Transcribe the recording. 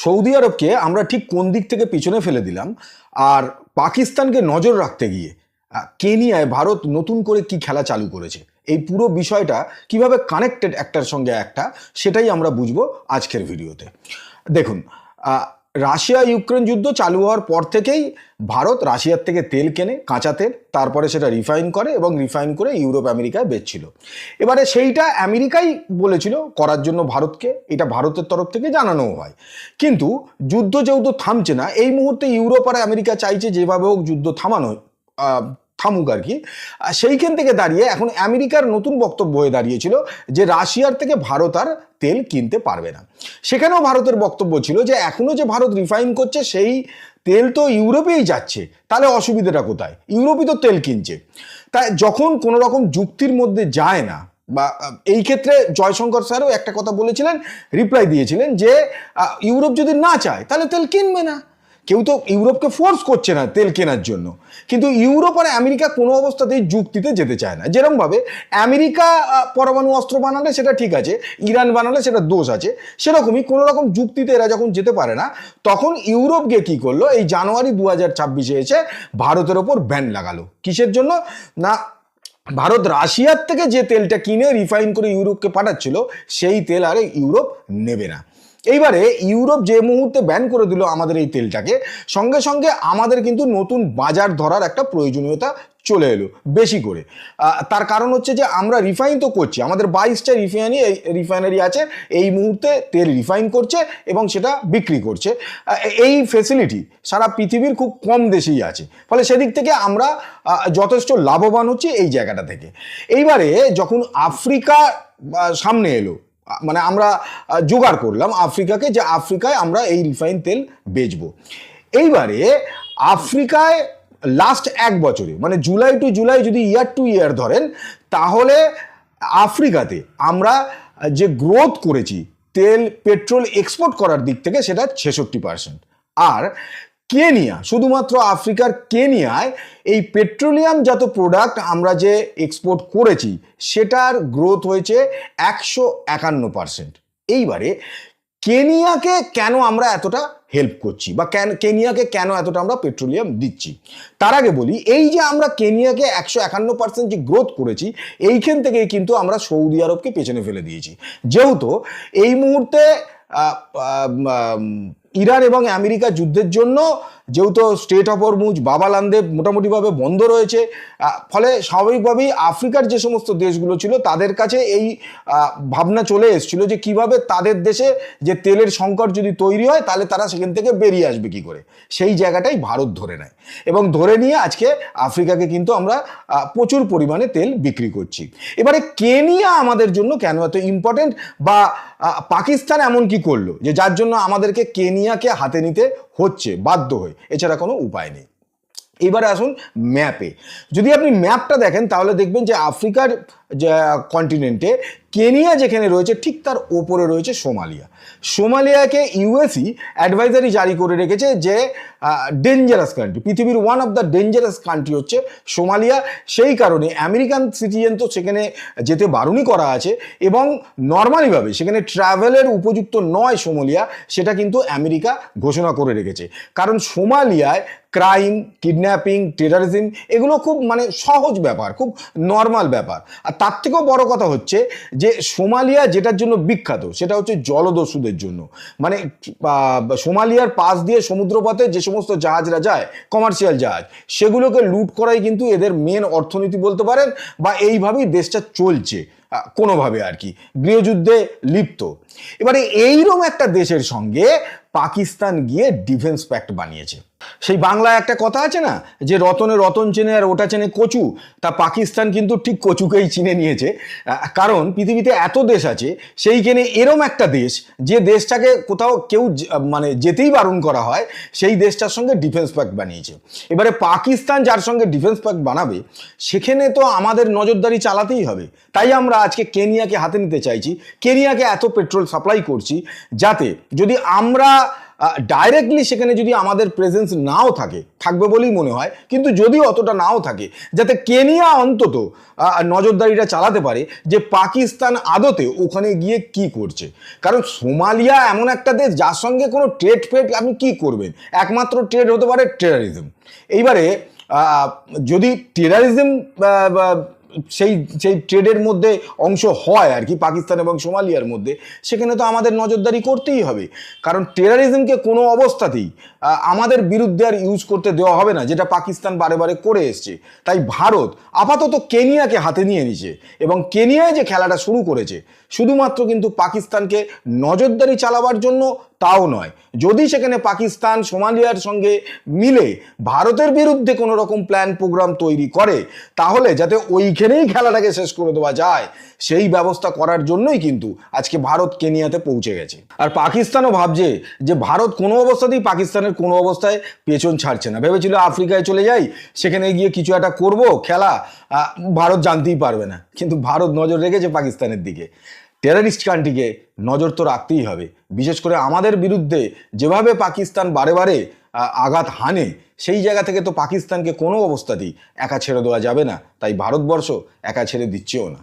Saudi আরবকে আমরা ঠিক কোন দিক থেকে পিছনে ফেলে দিলাম আর পাকিস্তানকে নজর রাখতে গিয়ে কেনিয়ায় ভারত নতুন করে কি খেলা চালু করেছে, এই পুরো বিষয়টা কিভাবে কানেক্টেড একটার সঙ্গে একটা, সেটাই আমরা বুঝবো আজকের ভিডিওতে। দেখুন, রাশিয়া ইউক্রেন যুদ্ধ চালু হওয়ার পর থেকেই ভারত রাশিয়ার থেকে তেল কেনে, কাঁচা তেল, তারপরে সেটা রিফাইন করে এবং রিফাইন করে ইউরোপ আমেরিকায় বেচছিল। এবারে সেইটা আমেরিকাই বলেছিল করার জন্য ভারতকে, এটা ভারতের তরফ থেকে জানানোও হয়। কিন্তু যুদ্ধ যেহেতু থামছে না, এই মুহূর্তে ইউরোপ আর আমেরিকা চাইছে যেভাবে হোক যুদ্ধ থামুক আর কি। সেইখান থেকে দাঁড়িয়ে এখন আমেরিকার নতুন বক্তব্য হয়ে দাঁড়িয়েছিল যে রাশিয়ার থেকে ভারত আর তেল কিনতে পারবে না। সেখানেও ভারতের বক্তব্য ছিল যে এখনো যে ভারত রিফাইন করছে সেই তেল তো ইউরোপেই যাচ্ছে, তাহলে অসুবিধাটা কোথায়, ইউরোপই তো তেল কিনছে। তাই যখন কোনো রকম যুক্তির মধ্যে যায় না, বা এই ক্ষেত্রে জয়শঙ্কর স্যারও একটা কথা বলেছিলেন, রিপ্লাই দিয়েছিলেন যে ইউরোপ যদি না চায় তাহলে তেল কিনবে না, কেউ তো ইউরোপকে ফোর্স করছে না তেল কেনার জন্য। কিন্তু ইউরোপ আর আমেরিকা কোনো অবস্থাতেই যুক্তিতে যেতে চায় না। যেরকমভাবে আমেরিকা পরমাণু অস্ত্র বানালে সেটা ঠিক আছে, ইরান বানালে সেটা দোষ আছে, সেরকমই কোনো রকম যুক্তিতে এরা যখন যেতে পারে না, তখন ইউরোপ গিয়ে কী করলো, এই জানুয়ারি 2026-এ এসে ভারতের ওপর ব্যান লাগালো। কিসের জন্য না, ভারত রাশিয়ার থেকে যে তেলটা কিনে রিফাইন করে ইউরোপকে পাঠাচ্ছিল সেই তেল আর ইউরোপ নেবে না। এইবারে ইউরোপ যে মুহূর্তে ব্যান করে দিল আমাদের এই তেলটাকে, সঙ্গে সঙ্গে আমাদের কিন্তু নতুন বাজার ধরার একটা প্রয়োজনীয়তা চলে এলো বেশি করে। তার কারণ হচ্ছে যে আমরা রিফাইন তো করছি, আমাদের 22টা রিফাইনারি আছে এই মুহূর্তে তেল রিফাইন করছে এবং সেটা বিক্রি করছে। এই ফেসিলিটি সারা পৃথিবীর খুব কম দেশেই আছে, ফলে সেদিক থেকে আমরা যথেষ্ট লাভবান হচ্ছি এই জায়গাটা থেকে। এইবারে যখন আফ্রিকা সামনে এলো, মানে আমরা জোগাড় করলাম আফ্রিকাকে যে আফ্রিকায় আমরা এই রিফাইন তেল বেচবো। এইবারে আফ্রিকায় লাস্ট 1 বছরে, মানে জুলাই টু জুলাই যদি ইয়ার টু ইয়ার ধরেন, তাহলে আফ্রিকাতে আমরা যে গ্রোথ করেছি তেল পেট্রোল এক্সপোর্ট করার দিক থেকে, সেটা 66%। আর কেনিয়া, শুধুমাত্র আফ্রিকার কেনিয়ায় এই পেট্রোলিয়াম জাত প্রোডাক্ট আমরা যে এক্সপোর্ট করেছি সেটার গ্রোথ হয়েছে 151%। এইবারে কেনিয়াকে কেন আমরা এতটা হেল্প করছি, বা কেনিয়াকে কেন এতটা আমরা পেট্রোলিয়াম দিচ্ছি, তার আগে বলি এই যে আমরা কেনিয়াকে 151% যে গ্রোথ করেছি, এইখান থেকে কিন্তু আমরা সৌদি আরবকে পেছনে ফেলে দিয়েছি। যেহেতু এই মুহূর্তে ইরান এবং আমেরিকা যুদ্ধের জন্য যেহেতু স্ট্রেট অফ হরমুজ, বাব এল মানদেব মোটামুটিভাবে বন্ধ রয়েছে, ফলে স্বাভাবিকভাবেই আফ্রিকার যে সমস্ত দেশগুলো ছিল তাদের কাছে এই ভাবনা চলে এসেছিল যে কিভাবে তাদের দেশে যে তেলের সংকট যদি তৈরি হয় তাহলে তারা সেখান থেকে বেরিয়ে আসবে কি করে। সেই জায়গাটাই ভারত ধরে নেয় এবং ধরে নিয়ে আজকে আফ্রিকাকে কিন্তু আমরা প্রচুর পরিমাণে তেল বিক্রি করছি। এবারে কেনিয়া আমাদের জন্য কেন এত ইম্পর্টেন্ট, বা পাকিস্তান এমন কি করলো যে যার জন্য আমাদেরকে কেনিয়াকে হাতে নিতে হচ্ছে বাধ্য হয়ে, এছাড়া কোনো উপায় নেই। এবারে আসুন ম্যাপে, যদি আপনি ম্যাপটা দেখেন তাহলে দেখবেন যে আফ্রিকার যে কন্টিনেন্টে কেনিয়া যেখানে রয়েছে ঠিক তার ওপরে রয়েছে সোমালিয়া। সোমালিয়াকে ইউএসই অ্যাডভাইজারি জারি করে রেখেছে যে ডেঞ্জারাস কান্ট্রি, পৃথিবীর one of the dangerous country হচ্ছে সোমালিয়া। সেই কারণে আমেরিকান সিটিজেন তো সেখানে যেতে বারণই করা আছে এবং নর্মালিভাবে সেখানে ট্রাভেলের উপযুক্ত নয় সোমালিয়া, সেটা কিন্তু আমেরিকা ঘোষণা করে রেখেছে। কারণ সোমালিয়ায় ক্রাইম, কিডন্যাপিং, টেররিজম এগুলো খুব মানে সহজ ব্যাপার, খুব নর্মাল ব্যাপার। আর তার থেকেও বড় কথা হচ্ছে যে সোমালিয়া যেটার জন্য বিখ্যাত সেটা হচ্ছে জলদস্যুদের জন্য। মানে সোমালিয়ার পাশ দিয়ে সমুদ্রপথে যে সমস্ত জাহাজরা যায়, কমার্শিয়াল জাহাজ, সেগুলোকে লুট করাই কিন্তু এদের মেন অর্থনীতি বলতে পারেন, বা এইভাবেই দেশটা চলছে কোনোভাবে আর কি, গৃহযুদ্ধে লিপ্ত। এবারে এইরকম একটা দেশের সঙ্গে পাকিস্তান গিয়ে ডিফেন্স প্যাক্ট বানিয়েছে। সেই বাংলায় একটা কথা আছে না যে রতনে রতন চেনে আর ওটা চেনে কচু, তা পাকিস্তান কিন্তু ঠিক কচুকেই চিনে নিয়েছে। কারণ পৃথিবীতে এত দেশ আছে, সেইখানে এরম একটা দেশ যে দেশটাকে কোথাও কেউ মানে যেতেই বারণ করা হয়, সেই দেশটার সঙ্গে ডিফেন্স প্যাক্ট বানিয়েছে। এবারে পাকিস্তান যার সঙ্গে ডিফেন্স প্যাক্ট বানাবে সেখানে তো আমাদের নজরদারি চালাতেই হবে। তাই আমরা আজকে কেনিয়াকে হাতে নিতে চাইছি, কেনিয়াকে এত পেট্রোল সাপ্লাই করছি যাতে যদি আমরা ডাইরেক্টলি সেখানে যদি আমাদের প্রেজেন্স নাও থাকে, থাকবে বলেই মনে হয়, কিন্তু যদি অতটা নাও থাকে, যাতে কেনিয়া অন্তত নজরদারিটা চালাতে পারে যে পাকিস্তান আদতে ওখানে গিয়ে কি করছে। কারণ সোমালিয়া এমন একটা দেশ যার সঙ্গে কোনো ট্রেড ফেড আপনি কি করবেন, একমাত্র ট্রেড হতে পারে টেরারিজম। এইবারে যদি টেরারিজম সেই সেই ট্রেডের মধ্যে অংশ হয় আর কি পাকিস্তান এবং সোমালিয়ার মধ্যে, সেখানে তো আমাদের নজরদারি করতেই হবে। কারণ টেরারিজমকে কোনো অবস্থাতেই আমাদের বিরুদ্ধে আর ইউজ করতে দেওয়া হবে না, যেটা পাকিস্তান বারে বারে করে এসছে। তাই ভারত আপাতত কেনিয়াকে হাতে নিয়ে নিছে, এবং কেনিয়ায় যে খেলাটা শুরু করেছে শুধুমাত্র কিন্তু পাকিস্তানকে নজরদারি চালাবার জন্য, তাও নয়। যদি সেখানে পাকিস্তান সোমালিয়ার সঙ্গে মিলে ভারতের বিরুদ্ধে কোনো রকম প্ল্যান প্রোগ্রাম তৈরি করে, তাহলে যাতে ওইখানেই খেলাটাকে শেষ করে দেওয়া যায়, সেই ব্যবস্থা করার জন্যই কিন্তু আজকে ভারত কেনিয়াতে পৌঁছে গেছে। আর পাকিস্তানও ভাবছে যে ভারত কোনো অবস্থাতেই পাকিস্তানের কোনো অবস্থায় পেছন ছাড়ছে না। ভেবেছিল আফ্রিকায় চলে যাই, সেখানে গিয়ে কিছু একটা করব খেলা, ভারত জানতেই পারবে না। কিন্তু ভারত নজর রেখেছে পাকিস্তানের দিকে। টেরারিস্ট কান্ট্রিকে নজর তো রাখতেই হবে। বিশেষ করে আমাদের বিরুদ্ধে যেভাবে পাকিস্তান বারে বারে আঘাত হানে, সেই জায়গা থেকে তো পাকিস্তানকে কোনো অবস্থাতেই একা ছেড়ে দেওয়া যাবে না। তাই ভারতবর্ষ একা ছেড়ে দিচ্ছেও না।